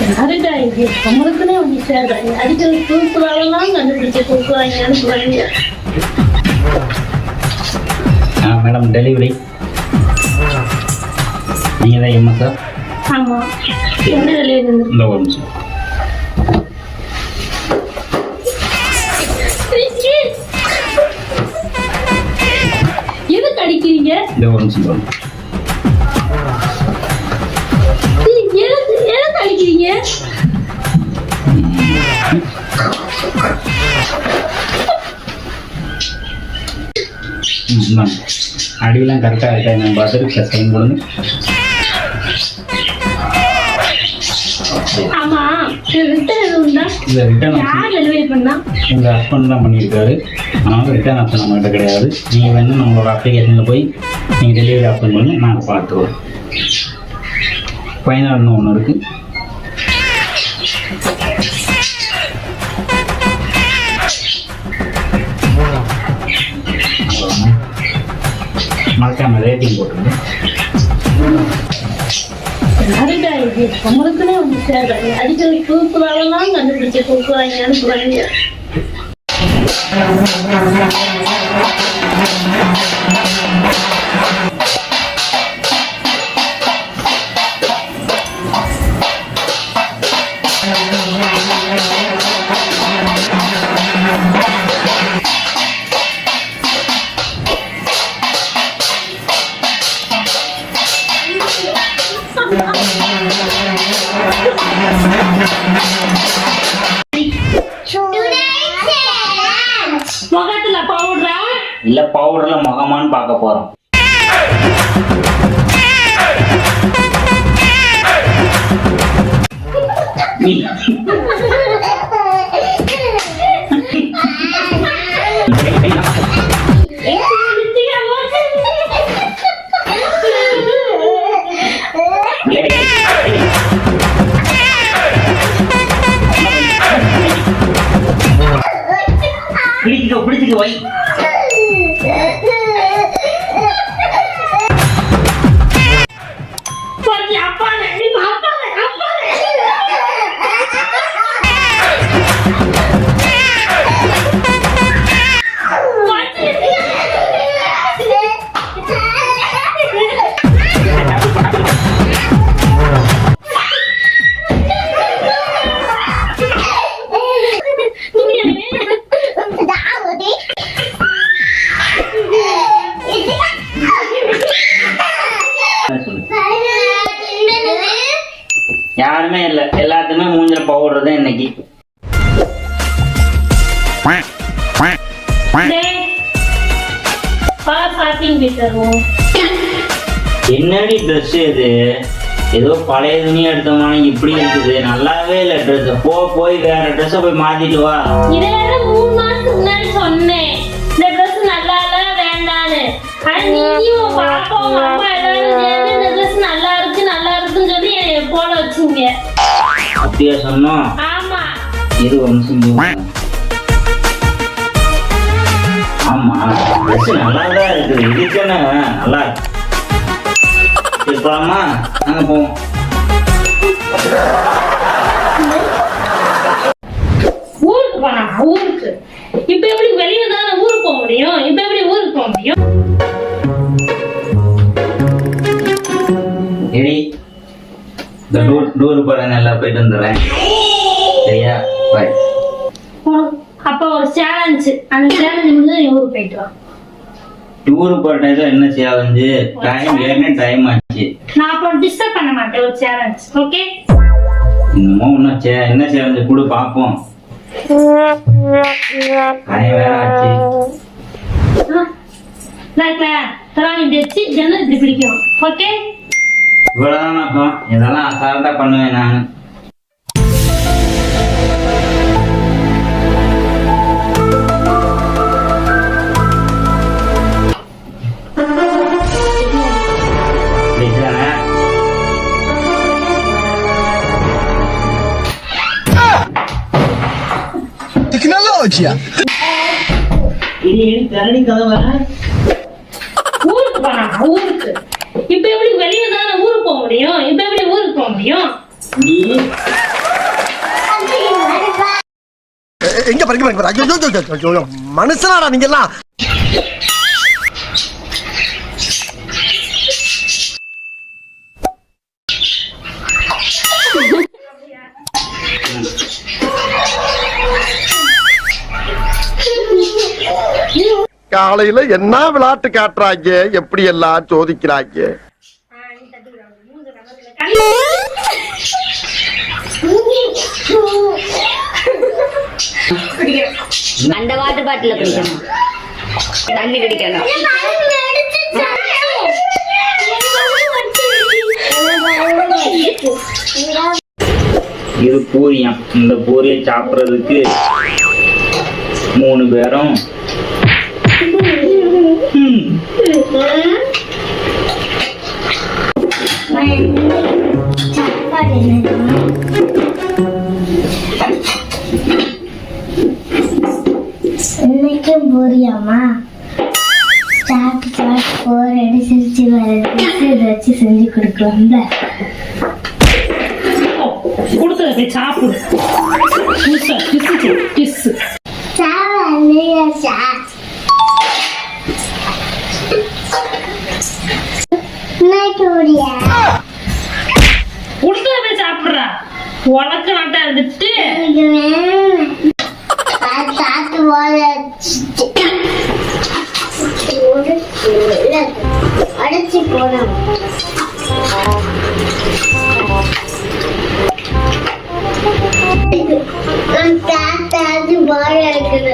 யாருடா இது நம்மளுக்குன்னே வந்து சேர்றாங்க. அடிக்கிற தூக்குறாங்கலாம் கண்டுபிடிச்ச தூக்குறாங்கன்னு சொல்றாங்க. மேடம் டெலிவரி நீங்கள் தான் எம்மா சார்? ஆமாம். என்ன டெலிவரி இந்த ஒரு நிமிஷம். எதுக்கு அடிக்கிறீங்க? இந்த ஒரு நிமிஷம் பாருங்க. எதுக்கு அடிக்கிறீங்க? அடியெல்லாம் கரெக்டாக இருக்கா நான் பார்த்துட்டு சைன் கொடுங்க. ஆமா, ரிட்டர்ன் எதுவும் உண்டா? இந்த ரிட்டர்ன் யார் டெலிவரி பண்ணா? எங்கள் ஹஸ்பண்ட் தான் பண்ணியிருக்காரு. அதனால ரிட்டர்ன் ஆப்ஷன் நம்மகிட்ட கிடையாது. நீங்கள் வேணும் நம்மளோட அப்ளிகேஷனில் போய் நீங்கள் டெலிவரி ஆப்ஷன் பண்ணி நாங்கள் பார்த்துருவோம். ஃபைனல்னு ஒன்று இருக்குது. மறக்காம ரேட்டிங் போட்டுருங்க. யாருடா இது நம்மளுக்குன்னே வந்து சேர்றாங்க. அடிக்கிற தூக்குறாங்கலாம் கண்டுபிடிச்ச தூக்குறாங்கன்னு சொல்றாங்க. முகத்துல பவுடரா இல்லை பவுடர்ல முகமான்னு பார்க்க போகிறோம். பிடிச்சிக்க வை. யாருமே இல்லை, எல்லாத்துக்குமே மூஞ்சில பவுடர் தான் இன்னைக்கு. என்னடி ட்ரெஸ் இது? ஏதோ பழைய துணி எடுத்தோமான இப்படி இருக்குது. நல்லாவே இல்லை ட்ரெஸ். போய் வேற ட்ரெஸ் போய் மாத்திட்டு வா. 3 மாசத்துக்கு முன்னாடி சொன்னேன் இந்த ட்ரெஸ் நல்லா இல்ல வேண்டான்னு. ஆனா நீயும் பாப்பாவும் அம்மா எல்லாரும் சேர்ந்து இந்த ட்ரெஸ் நல்லா இருக்குன்னு சொல்லி போட வச்சீங்க. அப்படியா சொன்னோம்? ஆமா. இது ஒரு நிமிஷம். ஆமா ட்ரெஸ் நல்லா தான் இருக்குது. இதுக்குன்னு நல்லா இருக்கு. போலாமா? நாங்க போவோம். ஊருக்கு போனா ஊருக்கு. இப்ப எப்படி வெளியே தானே ஊருக்கு போக முடியும்? இப்ப எப்படி ஊருக்கு போக முடியும்? ஏடி இந்த டூர் போற நல்லா போயிட்டு வந்துடுறேன். சரியா? பாய். அப்ப ஒரு சேலஞ்ச். அந்த சேலஞ்ச் வந்து ஊருக்கு போயிட்டு வா. டூர் போற டைம்ல என்ன சேலஞ்சு? டைம் ஆச்சு. நான் அப்ப டிஸ்டர்ப் பண்ண மாட்டேன். ஒரு சேலஞ்ச். ஓகே? இன்னமும் என்ன சேலஞ்சு கூட பாப்போம். டைம் வேற ஆச்சு. லைக்ல தராணி வெச்சி ஜன்னல் இப்படி பிடிக்கும். ஓகே? இவ்வளவுதான் நோக்கம். இதெல்லாம் அசால்ட்டா பண்ணுவேன் நான். Tecnologia. ஊருக்கு போனா ஊருக்கு. இப்ப எப்படி வெளியே தானே ஊருக்கு போக முடியும்? இப்ப எப்படி ஊருக்கு போக முடியும்? நீ ஐயோ மனுஷனாடா நீங்க எல்லாம். காலையில என்ன விளையாட்டு காட்டுறாங்க, எப்படி எல்லாம் சோதிக்கிறாங்க. அந்த வாட்டர் பாட்டில குடிக்கணும், தண்ணி குடிக்கணும். இது பூரியம். இந்த பூரியை சாப்பிட்றதுக்கு 3 பேரும் இன்னைக்கும் பூரியாமா சாப்பிட்டு போர் அடி சிரிச்சு வச்சு செஞ்சு கொடுக்கலாம்ல. கொடுத்தத போய் சாப்பிடு. கொடுத்தத போய் சாப்பிடுறா. உனக்கு நட்டா இருந்துட்டு அடைச்சி போனோம். நான் காத்தாச்சு போல இருக்குது.